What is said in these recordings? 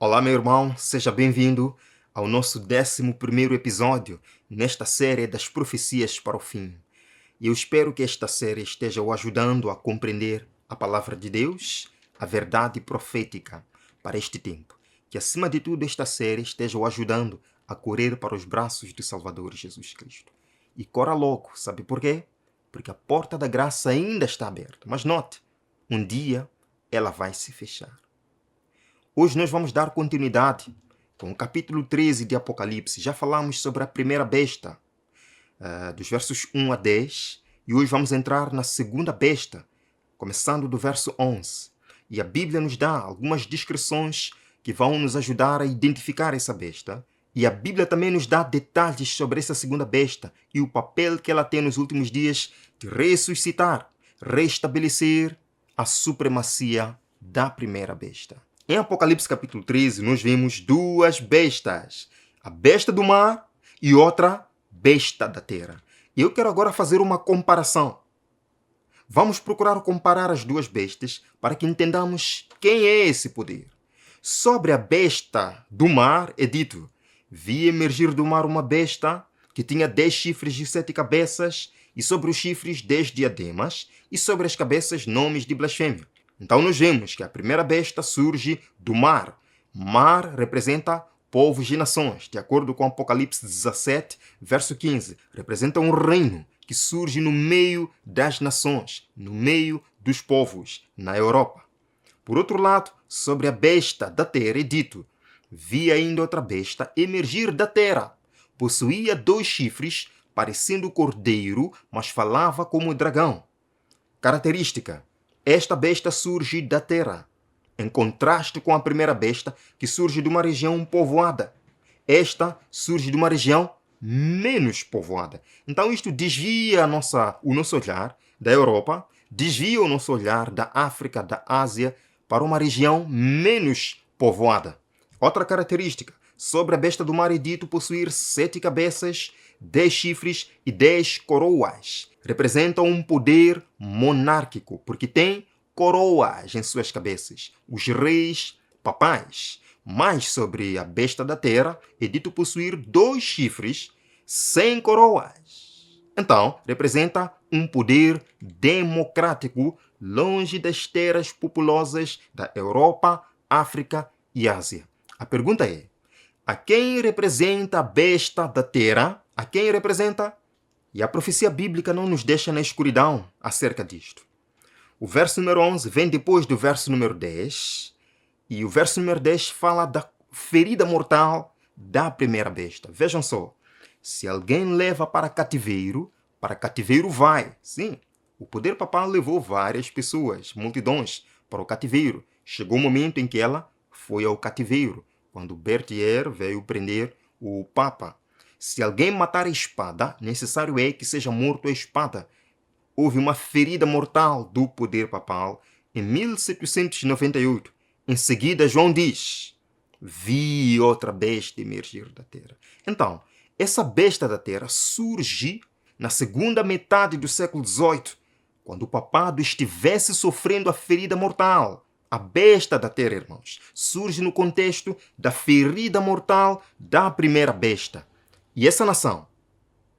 Olá, meu irmão, seja bem-vindo ao nosso 11º episódio nesta série das profecias para o fim. E eu espero que esta série esteja o ajudando a compreender a palavra de Deus, a verdade profética para este tempo. Que, acima de tudo, esta série esteja o ajudando a correr para os braços do Salvador Jesus Cristo. E corra logo, sabe por quê? Porque a porta da graça ainda está aberta. Mas note, um dia ela vai se fechar. Hoje nós vamos dar continuidade com o capítulo 13 de Apocalipse. Já falamos sobre a primeira besta, dos versos 1 a 10, e hoje vamos entrar na segunda besta, começando do verso 11. E a Bíblia nos dá algumas descrições que vão nos ajudar a identificar essa besta. E a Bíblia também nos dá detalhes sobre essa segunda besta e o papel que ela tem nos últimos dias de ressuscitar, restabelecer a supremacia da primeira besta. Em Apocalipse capítulo 13, nós vemos duas bestas. A besta do mar e outra besta da terra. E eu quero agora fazer uma comparação. Vamos procurar comparar as duas bestas para que entendamos quem é esse poder. Sobre a besta do mar é dito: vi emergir do mar uma besta que tinha 10 chifres e 7 cabeças, e sobre os chifres 10 diademas, e sobre as cabeças nomes de blasfêmia. Então nós vemos que a primeira besta surge do mar. Mar representa povos e nações. De acordo com Apocalipse 17, verso 15, representa um reino que surge no meio das nações, no meio dos povos, na Europa. Por outro lado, sobre a besta da terra é dito: vi ainda outra besta emergir da terra. Possuía 2 chifres, parecendo cordeiro, mas falava como dragão. Característica: esta besta surge da terra, em contraste com a primeira besta, que surge de uma região povoada. Esta surge de uma região menos povoada. Então isto desvia o nosso olhar da Europa, desvia o nosso olhar da África, da Ásia, para uma região menos povoada. Outra característica: sobre a besta do mar é dito possuir 7 cabeças, 10 chifres e 10 coroas. Representam um poder monárquico, porque tem coroas em suas cabeças, os reis papais. Mas sobre a besta da terra é dito possuir 2 chifres, 100 coroas. Então, representa um poder democrático longe das terras populosas da Europa, África e Ásia. A pergunta é: a quem representa a besta da terra? A quem representa? E a profecia bíblica não nos deixa na escuridão acerca disto. O verso número 11 vem depois do verso número 10, e o verso número 10 fala da ferida mortal da primeira besta. Vejam só: se alguém leva para cativeiro vai. Sim, o poder papal levou várias pessoas, multidões, para o cativeiro. Chegou o momento em que ela foi ao cativeiro, quando Berthier veio prender o Papa. Se alguém matar a espada, necessário é que seja morto a espada. Houve uma ferida mortal do poder papal em 1798. Em seguida, João diz: vi outra besta emergir da terra. Então, essa besta da terra surge na segunda metade do século XVIII, quando o papado estivesse sofrendo a ferida mortal. A besta da terra, irmãos, surge no contexto da ferida mortal da primeira besta. E essa nação,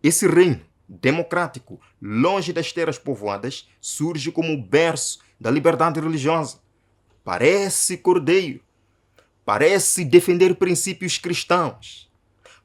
esse reino democrático, longe das terras povoadas, surge como o berço da liberdade religiosa. Parece cordeiro, parece defender princípios cristãos,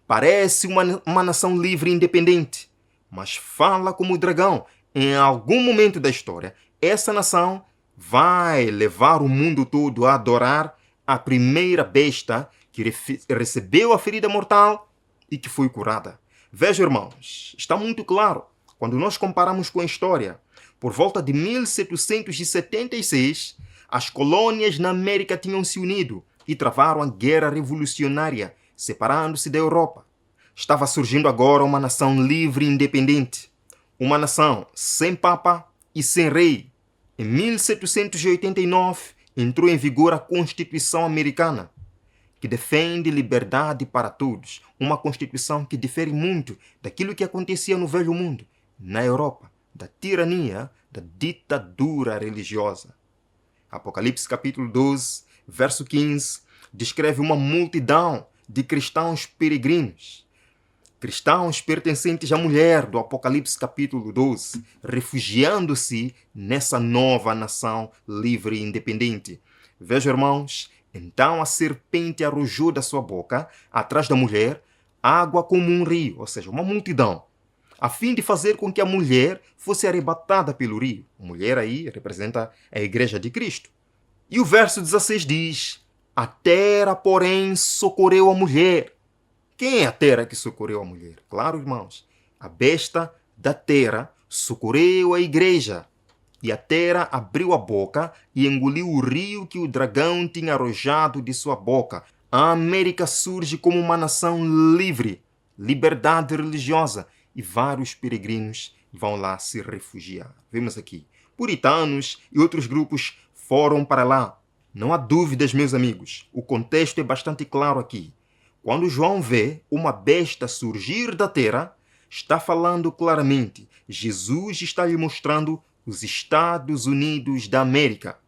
parece uma nação livre e independente, mas fala como dragão. Em algum momento da história, essa nação vai levar o mundo todo a adorar a primeira besta que recebeu a ferida mortal e que foi curada. Vejam, irmãos, está muito claro quando nós comparamos com a história. Por volta de 1776, as colônias na América tinham se unido e travaram a guerra revolucionária, separando-se da Europa. Estava surgindo agora uma nação livre e independente, uma nação sem papa e sem rei. Em 1789, entrou em vigor a Constituição Americana, que defende liberdade para todos, uma Constituição que difere muito daquilo que acontecia no Velho Mundo, na Europa, da tirania, da ditadura religiosa. Apocalipse capítulo 12, verso 15, descreve uma multidão de cristãos peregrinos. Cristãos pertencentes à mulher do Apocalipse capítulo 12, refugiando-se nessa nova nação livre e independente. Vejam, irmãos, então a serpente arrojou da sua boca, atrás da mulher, água como um rio, ou seja, uma multidão, a fim de fazer com que a mulher fosse arrebatada pelo rio. A mulher aí representa a igreja de Cristo. E o verso 16 diz: a terra, porém, socorreu a mulher. Quem é a terra que socorreu a mulher? Claro, irmãos, a besta da terra socorreu a igreja. E a terra abriu a boca e engoliu o rio que o dragão tinha arrojado de sua boca. A América surge como uma nação livre, liberdade religiosa, e vários peregrinos vão lá se refugiar. Vemos aqui, puritanos e outros grupos foram para lá. Não há dúvidas, meus amigos, o contexto é bastante claro aqui. Quando João vê uma besta surgir da terra, está falando claramente. Jesus está lhe mostrando os Estados Unidos da América,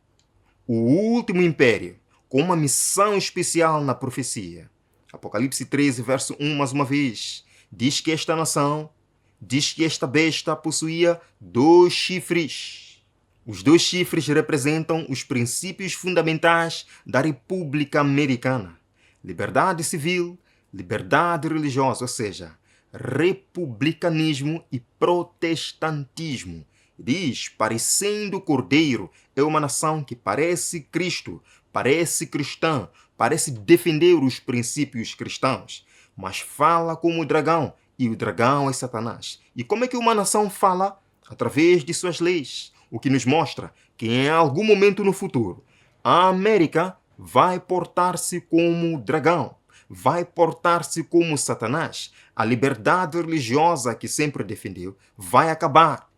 o último império, com uma missão especial na profecia. Apocalipse 13, verso 1, mais uma vez, diz que esta besta possuía 2 chifres. Os 2 chifres representam os princípios fundamentais da República Americana. Liberdade civil, liberdade religiosa, ou seja, republicanismo e protestantismo. Diz, parecendo o Cordeiro, é uma nação que parece Cristo, parece cristã, parece defender os princípios cristãos, mas fala como o dragão, e o dragão é Satanás. E como é que uma nação fala? Através de suas leis, o que nos mostra que em algum momento no futuro, a América vai portar-se como dragão, vai portar-se como Satanás. A liberdade religiosa que sempre defendeu vai acabar.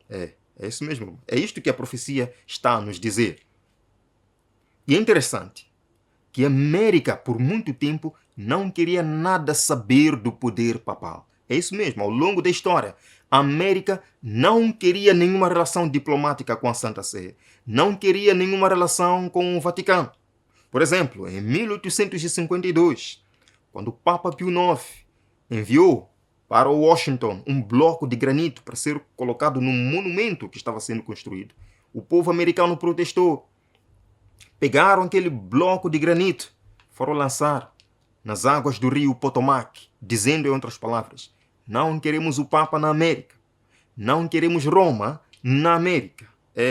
É isso mesmo. É isto que a profecia está a nos dizer. E é interessante que a América, por muito tempo, não queria nada saber do poder papal. É isso mesmo, ao longo da história, a América não queria nenhuma relação diplomática com a Santa Sé, não queria nenhuma relação com o Vaticano. Por exemplo, em 1852, quando o Papa Pio IX enviou para Washington um bloco de granito para ser colocado num monumento que estava sendo construído, o povo americano protestou. Pegaram aquele bloco de granito, foram lançar nas águas do rio Potomac, dizendo, em outras palavras, não queremos o Papa na América, não queremos Roma na América.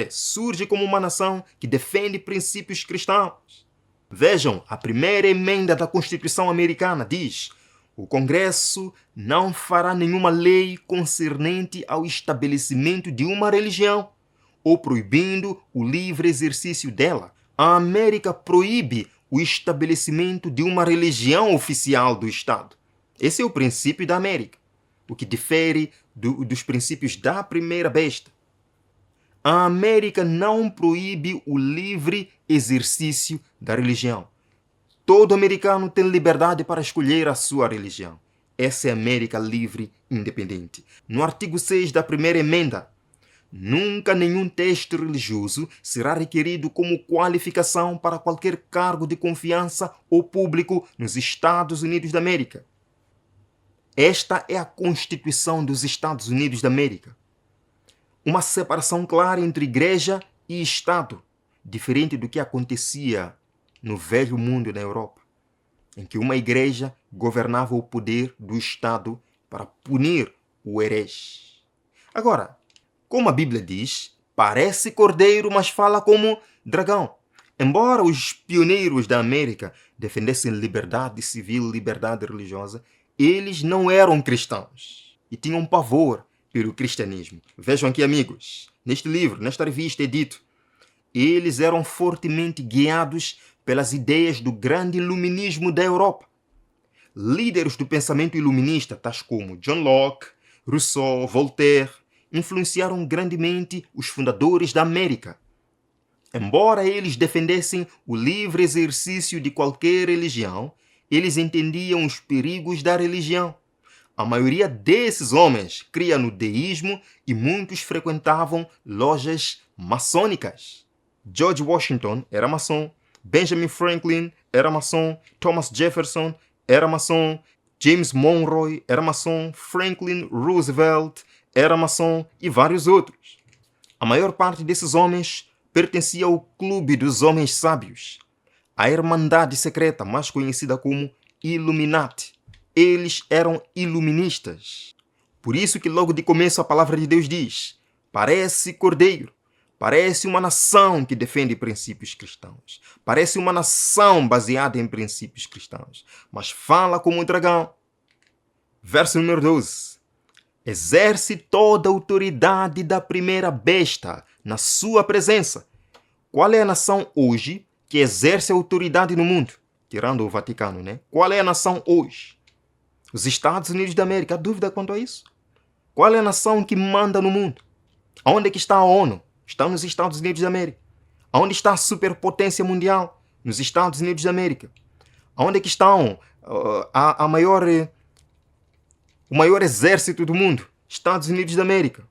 Surge como uma nação que defende princípios cristãos. Vejam, a primeira emenda da Constituição americana diz: o Congresso não fará nenhuma lei concernente ao estabelecimento de uma religião ou proibindo o livre exercício dela. A América proíbe o estabelecimento de uma religião oficial do Estado. Esse é o princípio da América, o que difere dos princípios da primeira besta. A América não proíbe o livre exercício da religião. Todo americano tem liberdade para escolher a sua religião. Essa é a América livre e independente. No artigo 6 da primeira emenda, nunca nenhum teste religioso será requerido como qualificação para qualquer cargo de confiança ou público nos Estados Unidos da América. Esta é a Constituição dos Estados Unidos da América. Uma separação clara entre igreja e Estado, diferente do que acontecia no velho mundo na Europa, em que uma igreja governava o poder do Estado para punir o herege. Agora, como a Bíblia diz, parece cordeiro, mas fala como dragão. Embora os pioneiros da América defendessem liberdade civil, liberdade religiosa, eles não eram cristãos e tinham pavor pelo cristianismo. Vejam aqui, amigos, neste livro, nesta revista é dito, eles eram fortemente guiados pelas ideias do grande iluminismo da Europa. Líderes do pensamento iluminista, tais como John Locke, Rousseau, Voltaire, influenciaram grandemente os fundadores da América. Embora eles defendessem o livre exercício de qualquer religião, eles entendiam os perigos da religião. A maioria desses homens cria no deísmo e muitos frequentavam lojas maçônicas. George Washington era maçom, Benjamin Franklin era maçom, Thomas Jefferson era maçom, James Monroe era maçom, Franklin Roosevelt era maçom e vários outros. A maior parte desses homens pertencia ao Clube dos Homens Sábios, a Irmandade Secreta, mais conhecida como Illuminati. Eles eram iluministas. Por isso que logo de começo a palavra de Deus diz: parece cordeiro, parece uma nação que defende princípios cristãos, parece uma nação baseada em princípios cristãos, mas fala como um dragão. Verso número 12. Exerce toda a autoridade da primeira besta na sua presença. Qual é a nação hoje que exerce a autoridade no mundo? Tirando o Vaticano, né? Qual é a nação hoje? Os Estados Unidos da América. Há dúvida quanto a isso? Qual é a nação que manda no mundo? Onde é que está a ONU? Está nos Estados Unidos da América. Onde está a superpotência mundial? Nos Estados Unidos da América. Onde é que estão o maior exército do mundo? Estados Unidos da América.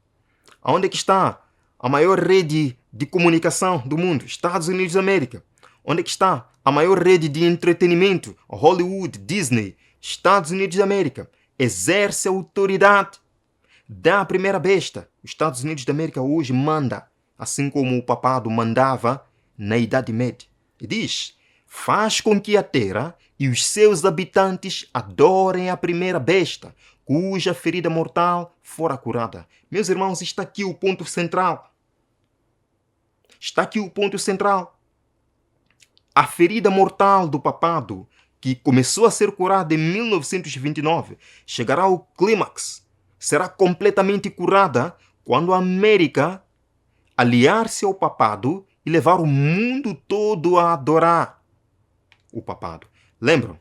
Onde é que está a maior rede de comunicação do mundo? Estados Unidos da América. Onde é que está a maior rede de entretenimento? Hollywood, Disney, Estados Unidos da América. Exerce a autoridade da primeira besta. Os Estados Unidos da América hoje manda, assim como o papado mandava na Idade Média. E diz: faz com que a terra e os seus habitantes adorem a primeira besta, cuja ferida mortal fora curada. Meus irmãos, está aqui o ponto central. Está aqui o ponto central. A ferida mortal do papado, que começou a ser curada em 1929, chegará ao clímax. Será completamente curada quando a América aliar-se ao papado e levar o mundo todo a adorar o papado. Lembram?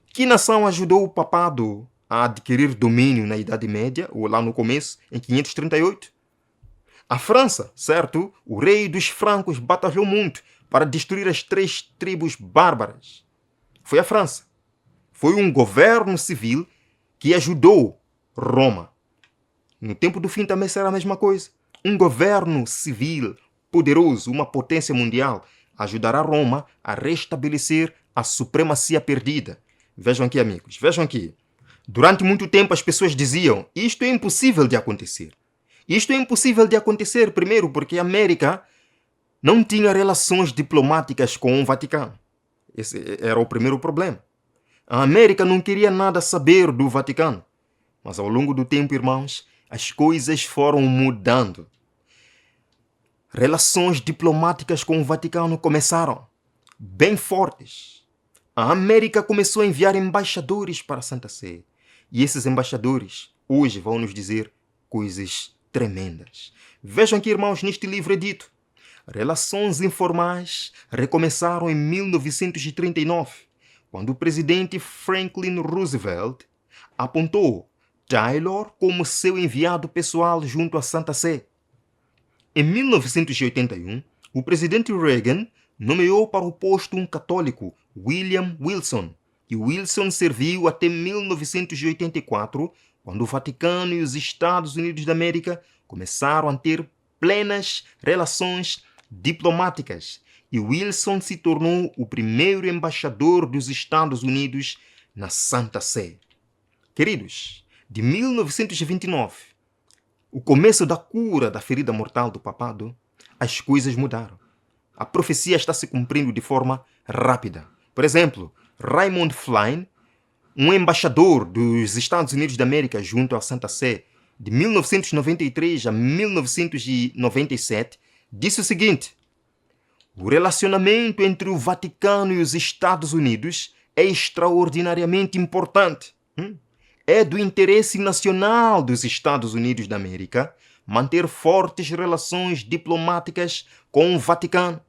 Que nação ajudou o papado a adquirir domínio na Idade Média, ou lá no começo, em 538? A França, certo? O rei dos francos batalhou muito para destruir as 3 tribos bárbaras. Foi a França. Foi um governo civil que ajudou Roma. No tempo do fim também será a mesma coisa. Um governo civil poderoso, uma potência mundial, ajudará Roma a restabelecer a supremacia perdida. Vejam aqui, amigos, vejam aqui. Durante muito tempo as pessoas diziam: isto é impossível de acontecer. Isto é impossível de acontecer, primeiro porque a América não tinha relações diplomáticas com o Vaticano. Esse era o primeiro problema. A América não queria nada saber do Vaticano. Mas ao longo do tempo, irmãos, as coisas foram mudando. Relações diplomáticas com o Vaticano começaram bem fortes. A América começou a enviar embaixadores para a Santa Sé. E esses embaixadores hoje vão nos dizer coisas tremendas. Vejam aqui, irmãos, neste livro é dito: relações informais recomeçaram em 1939, quando o presidente Franklin Roosevelt apontou Taylor como seu enviado pessoal junto à Santa Sé. Em 1981, o presidente Reagan nomeou para o posto um católico, William Wilson, e Wilson serviu até 1984, quando o Vaticano e os Estados Unidos da América começaram a ter plenas relações diplomáticas, e Wilson se tornou o primeiro embaixador dos Estados Unidos na Santa Sé. Queridos, de 1929, o começo da cura da ferida mortal do papado, as coisas mudaram. A profecia está se cumprindo de forma rápida. Por exemplo, Raymond Flynn, um embaixador dos Estados Unidos da América junto à Santa Sé, de 1993 a 1997, disse o seguinte: o relacionamento entre o Vaticano e os Estados Unidos é extraordinariamente importante. É do interesse nacional dos Estados Unidos da América manter fortes relações diplomáticas com o Vaticano.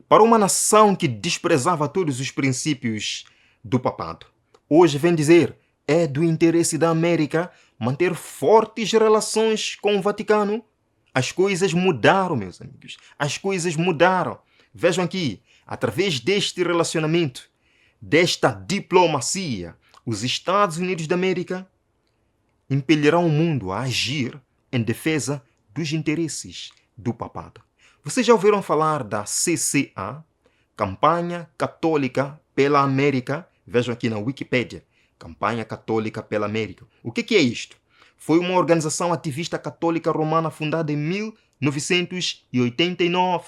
Para uma nação que desprezava todos os princípios do papado, hoje vem dizer: é do interesse da América manter fortes relações com o Vaticano. As coisas mudaram, meus amigos. As coisas mudaram. Vejam aqui, através deste relacionamento, desta diplomacia, os Estados Unidos da América impelirão o mundo a agir em defesa dos interesses do papado. Vocês já ouviram falar da CCA, Campanha Católica pela América. Vejam aqui na Wikipédia. Campanha Católica pela América. O que é isto? Foi uma organização ativista católica romana fundada em 1989.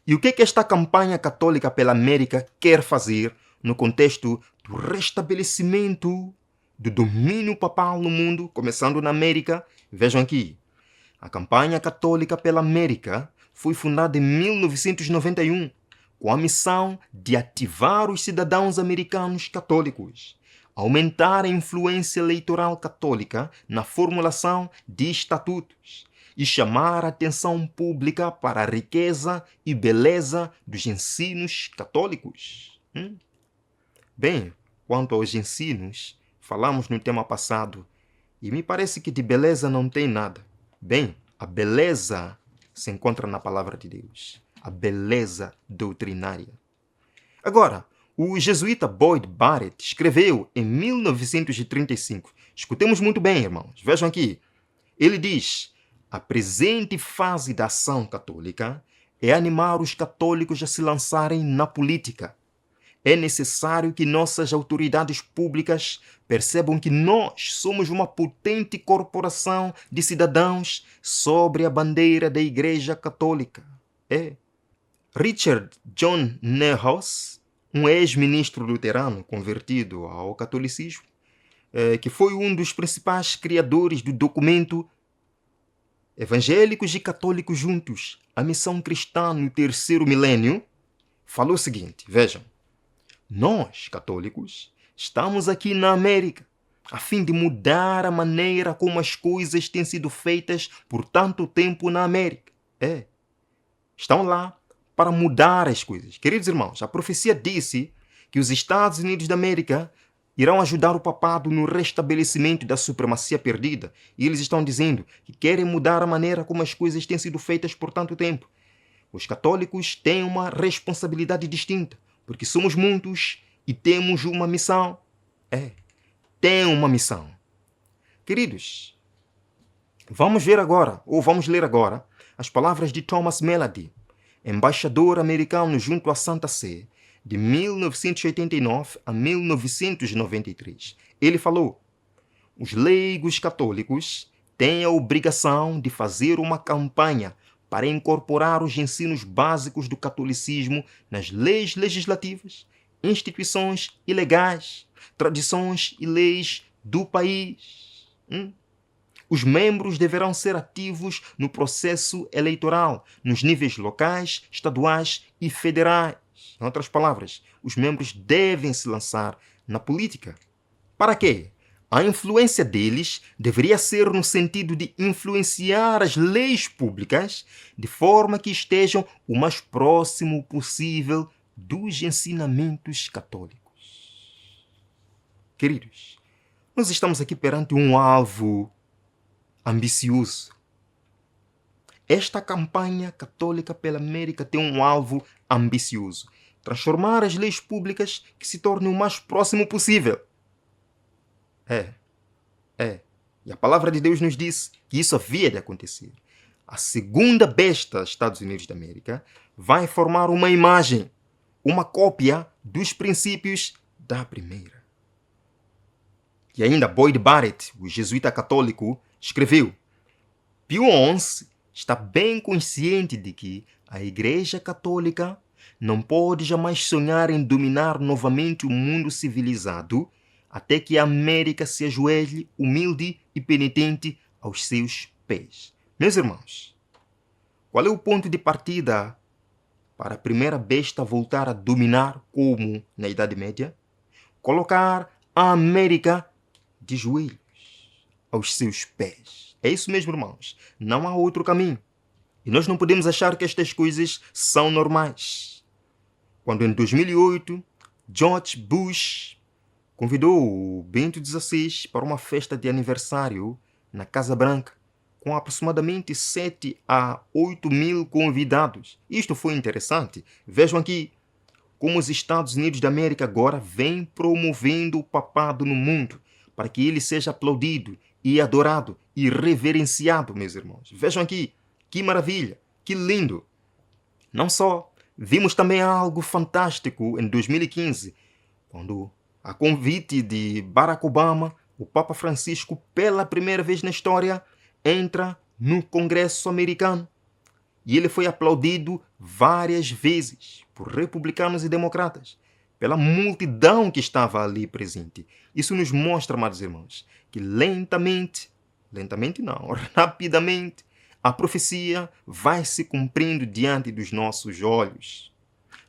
E o que esta campanha católica pela América quer fazer no contexto do restabelecimento do domínio papal no mundo, começando na América? Vejam aqui. A campanha católica pela América foi fundada em 1991 com a missão de ativar os cidadãos americanos católicos, aumentar a influência eleitoral católica na formulação de estatutos e chamar a atenção pública para a riqueza e beleza dos ensinos católicos. Bem, quanto aos ensinos, falamos no tema passado e me parece que de beleza não tem nada. Bem, a beleza se encontra na palavra de Deus, a beleza doutrinária. Agora, o jesuíta Boyd Barrett escreveu em 1935. Escutemos muito bem, irmãos. Vejam aqui. Ele diz: a presente fase da ação católica é animar os católicos a se lançarem na política. É necessário que nossas autoridades públicas percebam que nós somos uma potente corporação de cidadãos sobre a bandeira da Igreja Católica. Richard John Neuhaus, um ex-ministro luterano convertido ao catolicismo, que foi um dos principais criadores do documento Evangélicos e Católicos Juntos, a Missão Cristã no Terceiro Milênio, falou o seguinte, vejam: nós, católicos, estamos aqui na América a fim de mudar a maneira como as coisas têm sido feitas por tanto tempo na América. Estão lá para mudar as coisas. Queridos irmãos, a profecia disse que os Estados Unidos da América irão ajudar o papado no restabelecimento da supremacia perdida. E eles estão dizendo que querem mudar a maneira como as coisas têm sido feitas por tanto tempo. Os católicos têm uma responsabilidade distinta, porque somos muitos e temos uma missão. Tem uma missão. Queridos, vamos ler agora as palavras de Thomas Melody, embaixador americano junto à Santa Sé, de 1989 a 1993. Ele falou: os leigos católicos têm a obrigação de fazer uma campanha para incorporar os ensinos básicos do catolicismo nas leis legislativas, instituições e legais, tradições e leis do país. Os membros deverão ser ativos no processo eleitoral, nos níveis locais, estaduais e federais. Em outras palavras, os membros devem se lançar na política. Para quê? A influência deles deveria ser no sentido de influenciar as leis públicas de forma que estejam o mais próximo possível dos ensinamentos católicos. Queridos, nós estamos aqui perante um alvo ambicioso. Esta campanha católica pela América tem um alvo ambicioso: transformar as leis públicas que se tornem o mais próximo possível. E a palavra de Deus nos diz que isso havia de acontecer. A segunda besta, Estados Unidos da América, vai formar uma imagem, uma cópia dos princípios da primeira. E ainda Boyd Barrett, o jesuíta católico, escreveu: Pio XI está bem consciente de que a Igreja Católica não pode jamais sonhar em dominar novamente o mundo civilizado até que a América se ajoelhe humilde e penitente aos seus pés. Meus irmãos, qual é o ponto de partida para a primeira besta voltar a dominar como na Idade Média? Colocar a América de joelhos aos seus pés. É isso mesmo, irmãos. Não há outro caminho. E nós não podemos achar que estas coisas são normais. Quando em 2008, George Bush convidou o Bento XVI para uma festa de aniversário na Casa Branca, com aproximadamente 7 a 8 mil convidados. Isto foi interessante. Vejam aqui como os Estados Unidos da América agora vêm promovendo o papado no mundo, para que ele seja aplaudido e adorado e reverenciado, meus irmãos. Vejam aqui, que maravilha, que lindo. Não só Vimos também algo fantástico em 2015, quando, a convite de Barack Obama, o Papa Francisco, pela primeira vez na história, entra no Congresso americano. E ele foi aplaudido várias vezes por republicanos e democratas, pela multidão que estava ali presente. Isso nos mostra, amados irmãos, que lentamente não, rapidamente, a profecia vai se cumprindo diante dos nossos olhos.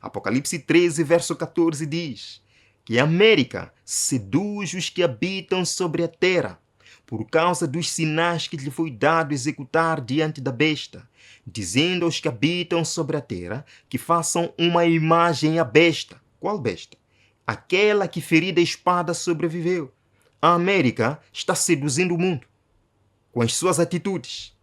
Apocalipse 13, verso 14 diz que a América seduz os que habitam sobre a terra, por causa dos sinais que lhe foi dado executar diante da besta, dizendo aos que habitam sobre a terra que façam uma imagem à besta. Qual besta? Aquela que ferida a espada sobreviveu. A América está seduzindo o mundo com as suas atitudes.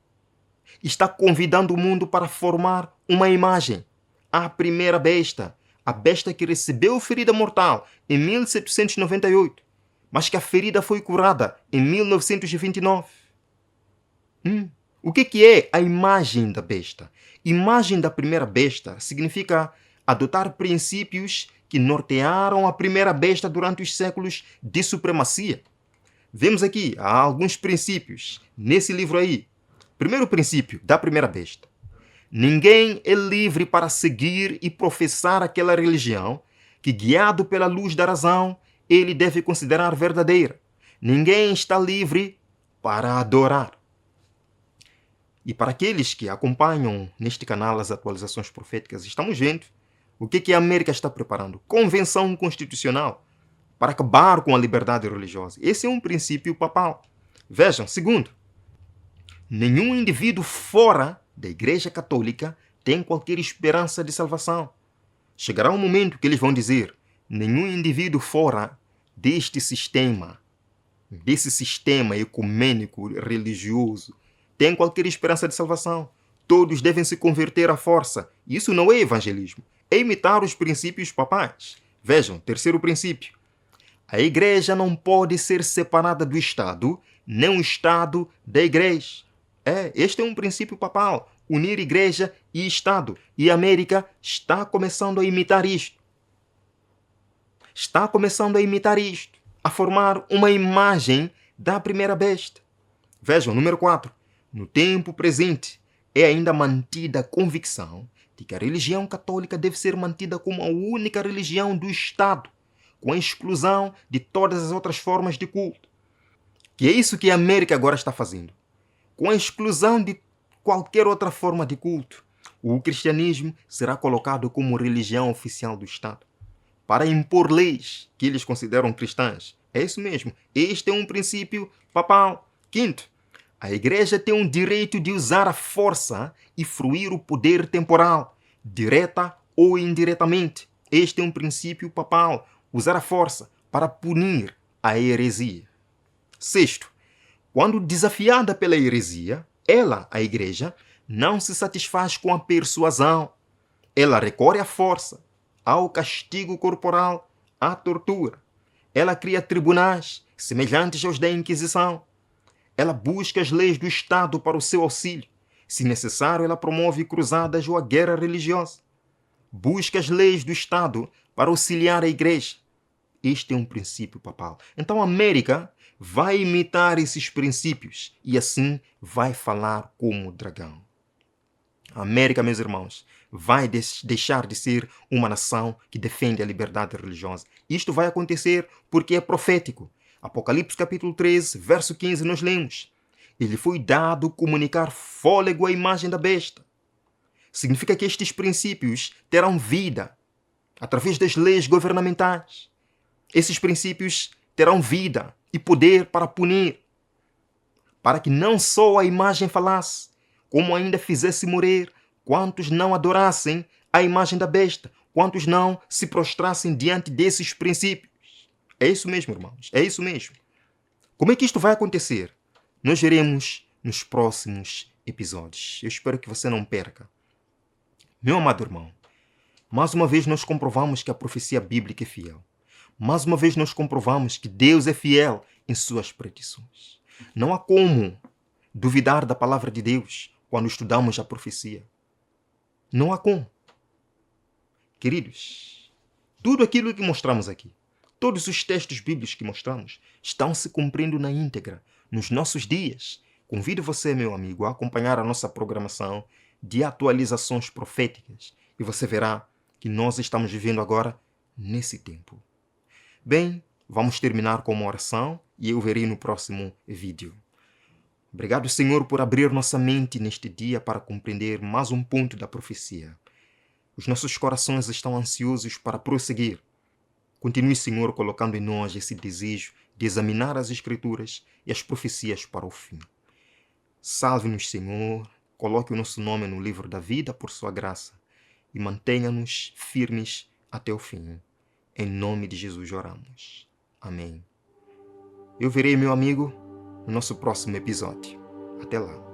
Está convidando o mundo para formar uma imagem. A primeira besta, a besta que recebeu ferida mortal em 1798, mas que a ferida foi curada em 1929. O que é a imagem da besta? Imagem da primeira besta significa adotar princípios que nortearam a primeira besta durante os séculos de supremacia. Vemos aqui há alguns princípios nesse livro aí. Primeiro princípio da primeira besta. Ninguém é livre para seguir e professar aquela religião que, guiado pela luz da razão, ele deve considerar verdadeira. Ninguém está livre para adorar. E para aqueles que acompanham neste canal as atualizações proféticas, estamos vendo o que a América está preparando. Convenção constitucional para acabar com a liberdade religiosa. Esse é um princípio papal. Vejam, segundo, nenhum indivíduo fora da Igreja Católica tem qualquer esperança de salvação. Chegará um momento que eles vão dizer: nenhum indivíduo fora desse sistema ecumênico religioso, tem qualquer esperança de salvação. Todos devem se converter à força. Isso não é evangelismo, é imitar os princípios papais. Vejam, terceiro princípio. A igreja não pode ser separada do Estado, nem o Estado da igreja. Este é um princípio papal, unir igreja e Estado. E a América está começando a imitar isto. A formar uma imagem da primeira besta. Vejam, número 4. No tempo presente, é ainda mantida a convicção de que a religião católica deve ser mantida como a única religião do Estado, com a exclusão de todas as outras formas de culto. Que é isso que a América agora está fazendo. Com a exclusão de qualquer outra forma de culto, o cristianismo será colocado como religião oficial do Estado, para impor leis que eles consideram cristãs. É isso mesmo. Este é um princípio papal. Quinto, a igreja tem o direito de usar a força e fruir o poder temporal, direta ou indiretamente. Este é um princípio papal. Usar a força para punir a heresia. Sexto, quando desafiada pela heresia, ela, a igreja, não se satisfaz com a persuasão. Ela recorre à força, ao castigo corporal, à tortura. Ela cria tribunais semelhantes aos da Inquisição. Ela busca as leis do Estado para o seu auxílio. Se necessário, ela promove cruzadas ou a guerra religiosa. Busca as leis do Estado para auxiliar a igreja. Este é um princípio papal. Então a América vai imitar esses princípios e assim vai falar como o dragão. A América, meus irmãos, vai deixar de ser uma nação que defende a liberdade religiosa. Isto vai acontecer porque é profético. Apocalipse capítulo 13, verso 15, nós lemos: ele foi dado comunicar fôlego à imagem da besta. Significa que estes princípios terão vida através das leis governamentais. Esses princípios terão vida e poder para punir, para que não só a imagem falasse, como ainda fizesse morrer quantos não adorassem a imagem da besta, quantos não se prostrassem diante desses princípios. É isso mesmo, irmãos, é isso mesmo. Como é que isto vai acontecer? Nós veremos nos próximos episódios. Eu espero que você não perca. Meu amado irmão, mais uma vez nós comprovamos que a profecia bíblica é fiel. Mais uma vez nós comprovamos que Deus é fiel em suas predições. Não há como duvidar da palavra de Deus quando estudamos a profecia. Não há como. Queridos, tudo aquilo que mostramos aqui, todos os textos bíblicos que mostramos, estão se cumprindo na íntegra, nos nossos dias. Convido você, meu amigo, a acompanhar a nossa programação de atualizações proféticas e você verá que nós estamos vivendo agora nesse tempo. Bem, vamos terminar com uma oração e eu verei no próximo vídeo. Obrigado, Senhor, por abrir nossa mente neste dia para compreender mais um ponto da profecia. Os nossos corações estão ansiosos para prosseguir. Continue, Senhor, colocando em nós esse desejo de examinar as Escrituras e as profecias para o fim. Salve-nos, Senhor, coloque o nosso nome no livro da vida por sua graça e mantenha-nos firmes até o fim. Em nome de Jesus oramos. Amém. Eu verei, meu amigo, no nosso próximo episódio. Até lá.